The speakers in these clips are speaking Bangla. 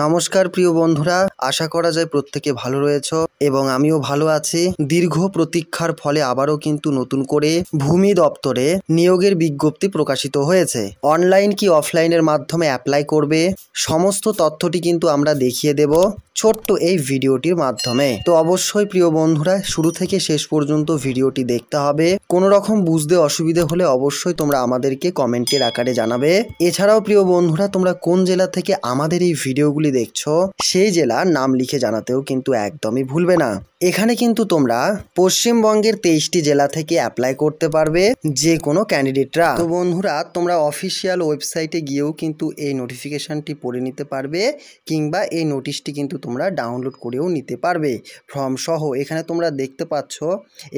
নমস্কার প্রিয় বন্ধুরা, আশা করা যায় প্রত্যেকে ভালো রয়েছো এবং আমিও ভালো আছি। দীর্ঘ প্রতীক্ষার ফলে আবারও কিন্তু নতুন করে ভূমি দপ্তরে নিয়োগের বিজ্ঞপ্তি প্রকাশিত হয়েছে। অনলাইন কি অফলাইনের মাধ্যমে অ্যাপ্লাই করবে সমস্ত তথ্যটি কিন্তু আমরা দেখিয়ে দেব ছোট্ট এই ভিডিওটির মাধ্যমে। তো অবশ্যই প্রিয় বন্ধুরা শুরু থেকে শেষ পর্যন্ত ভিডিওটি দেখতে হবে। কোনো রকম বুঝতে অসুবিধে হলে অবশ্যই তোমরা আমাদেরকে কমেন্টের আকারে জানাবে। এছাড়াও প্রিয় বন্ধুরা তোমরা কোন জেলা থেকে আমাদের এই ভিডিওগুলি দেখছো সেই জেলার নাম লিখে জানাতেও কিন্তু একদমই ভুলবে না। এখানে কিন্তু তোমরা পশ্চিমবঙ্গের 23টি জেলা থেকে অ্যাপ্লাই করতে পারবে যে কোনো ক্যান্ডিডেটরা। তো বন্ধুরা তোমরা অফিসিয়াল ওয়েবসাইটে গিয়েও কিন্তু এই নোটিফিকেশনটি পড়ে নিতে পারবে কিংবা এই নোটিশটি কিন্তু তোমরা ডাউনলোড করেও নিতে পারবে ফর্ম সহ। এখানে তোমরা দেখতে পাচ্ছ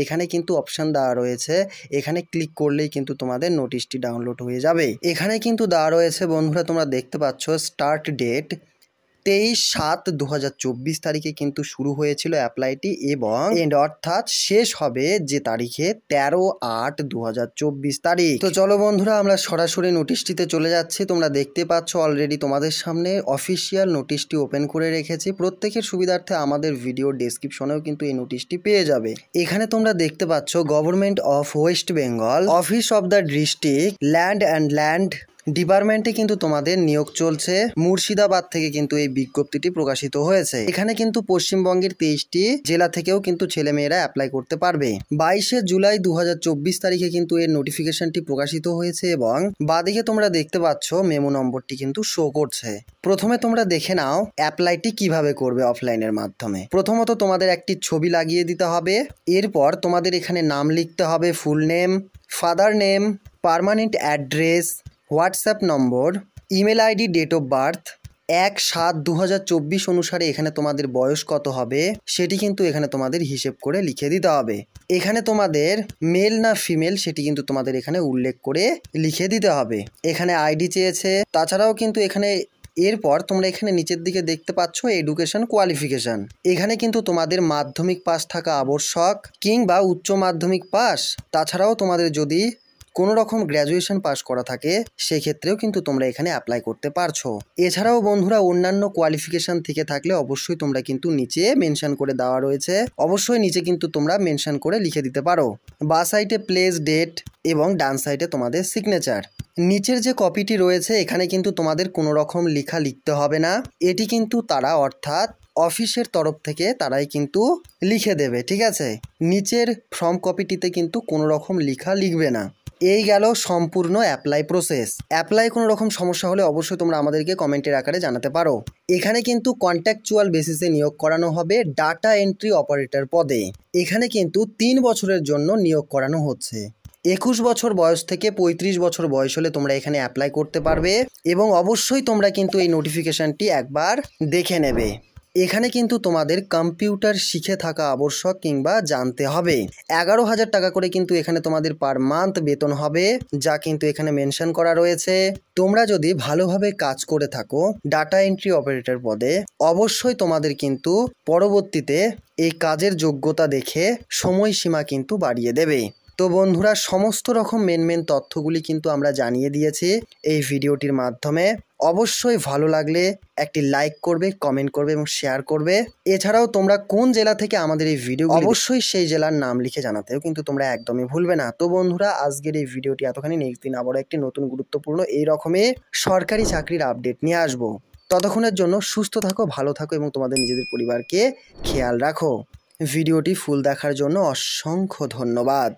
এখানে কিন্তু অপশান দেওয়া রয়েছে, এখানে ক্লিক করলেই কিন্তু তোমাদের নোটিশটি ডাউনলোড হয়ে যাবে। এখানে কিন্তু দেওয়া রয়েছে বন্ধুরা, তোমরা দেখতে পাচ্ছ স্টার্ট ডেট 23/7/2024 তারিখে কিন্তু শুরু হয়েছিল অ্যাপ্লাইটি এবং এন্ড অর্থাৎ শেষ হবে যে তারিখে 13/8/2024 তারিখ। তো চলো বন্ধুরা আমরা সরাসরি নোটিশটিতে চলে যাচ্ছি। তোমরা দেখতে পাচ্ছ অলরেডি তোমাদের সামনে অফিসিয়াল নোটিশটি ওপেন করে রেখেছি। প্রত্যেকের সুবিধার্থে আমাদের ভিডিও ডেসক্রিপশনেও কিন্তু এই নোটিশটি পেয়ে যাবে। এখানে তোমরা দেখতে পাচ্ছ government of West Bengal office of the district land ডিপার্টমেন্টে কিন্তু তোমাদের নিয়োগ চলছে। মুর্শিদাবাদ থেকে কিন্তু এই বিজ্ঞপ্তিটি প্রকাশিত হয়েছে। এখানে কিন্তু পশ্চিমবঙ্গের 23টি জেলা থেকেও কিন্তু ছেলেমেয়েরা অ্যাপ্লাই করতে পারবে। 22শে জুলাই 2024 তারিখে কিন্তু এর নোটিফিকেশনটি প্রকাশিত হয়েছে এবং বাদিকে তোমরা দেখতে পাচ্ছ মেমো নম্বরটি কিন্তু শো করছে। প্রথমে তোমরা দেখে নাও অ্যাপ্লাইটি কিভাবে করবে অফলাইনের মাধ্যমে। প্রথমত তোমাদের একটি ছবি লাগিয়ে দিতে হবে, এরপর তোমাদের এখানে নাম লিখতে হবে, full name, father name, permanent address, WhatsApp number, email ID, date of birth, 1/7/2024 অনুসারে এখানে তোমাদের বয়স কত হবে সেটি কিন্তু এখানে তোমাদের হিসেব করে লিখে দিতে হবে। এখানে তোমাদের মেল না ফিমেল সেটি কিন্তু তোমাদের এখানে উল্লেখ করে লিখে দিতে হবে। এখানে আইডি চেয়েছে, তাছাড়াও কিন্তু এখানে এরপর তোমরা এখানে নিচের দিকে দেখতে পাচ্ছ এডুকেশন কোয়ালিফিকেশন। এখানে কিন্তু তোমাদের মাধ্যমিক পাস থাকা আবশ্যক কিংবা উচ্চ মাধ্যমিক পাস, তাছাড়াও তোমাদের যদি কোনো রকম গ্র্যাজুয়েশন পাস করা থাকে সেক্ষেত্রেও কিন্তু তোমরা এখানে অ্যাপ্লাই করতে পারছো। এছাড়াও বন্ধুরা অন্যান্য কোয়ালিফিকেশান থেকে থাকলে অবশ্যই তোমরা কিন্তু নিচে মেনশন করে দেওয়া রয়েছে, অবশ্যই নিচে কিন্তু তোমরা মেনশন করে লিখে দিতে পারো। বা সাইডে প্লেস, ডেট এবং ডান সাইডে তোমাদের সিগনেচার। নিচের যে কপিটি রয়েছে এখানে কিন্তু তোমাদের কোনো রকম লেখা লিখতে হবে না, এটি কিন্তু তারা অর্থাৎ অফিসের তরফ থেকে তারাই কিন্তু লিখে দেবে, ঠিক আছে। নিচের ফর্ম কপিটিতে কিন্তু কোনো রকম লেখা লিখবে না। এই গেল সম্পূর্ণ অ্যাপ্লাই প্রসেস। অ্যাপ্লাই কোনো রকম সমস্যা হলে অবশ্যই তোমরা আমাদেরকে কমেন্টের আকারে জানাতে পারো। এখানে কিন্তু কন্ট্রাকচুয়াল বেসিসে নিয়োগ করানো হবে ডাটা এন্ট্রি অপারেটর পদে। এখানে কিন্তু 3 বছরের জন্য নিয়োগ করানো হচ্ছে। 21 বছর বয়স থেকে 35 বছর বয়স হলে তোমরা এখানে অ্যাপ্লাই করতে পারবে এবং অবশ্যই তোমরা কিন্তু এই নোটিফিকেশনটি একবার দেখে নেবে। এখানে কিন্তু তোমাদের কম্পিউটার শিখে থাকা আবশ্যক কিংবা জানতে হবে। 11,000 টাকা করে কিন্তু এখানে তোমাদের পার মান্থ বেতন হবে, যা কিন্তু এখানে মেনশন করা রয়েছে। তোমরা যদি ভালোভাবে কাজ করে থাকো ডাটা এন্ট্রি অপারেটর পদে, অবশ্যই তোমাদের কিন্তু পরবর্তীতে এই কাজের যোগ্যতা দেখে সময়সীমা কিন্তু বাড়িয়ে দেবে। তো বন্ধুরা সমস্ত রকম মেন তথ্যগুলি কিন্তু আমরা জানিয়ে দিয়েছি এই ভিডিওটির মাধ্যমে। অবশ্যই ভালো লাগলে একটি লাইক করবে, কমেন্ট করবে এবং শেয়ার করবে। এছাড়াও তোমরা কোন জেলা থেকে আমাদের এই ভিডিও অবশ্যই সেই জেলার নাম লিখে জানাতেও কিন্তু তোমরা একদমই ভুলবে না। তো বন্ধুরা আজকের এই ভিডিওটি এতখানি, নেক্সট দিন আবারও একটি নতুন গুরুত্বপূর্ণ এই রকমের সরকারি চাকরির আপডেট নিয়ে আসবো। ততক্ষণের জন্য সুস্থ থাকো, ভালো থাকো এবং তোমাদের নিজেদের পরিবারকে খেয়াল রাখো। ভিডিওটি ফুল দেখার জন্য অসংখ্য ধন্যবাদ।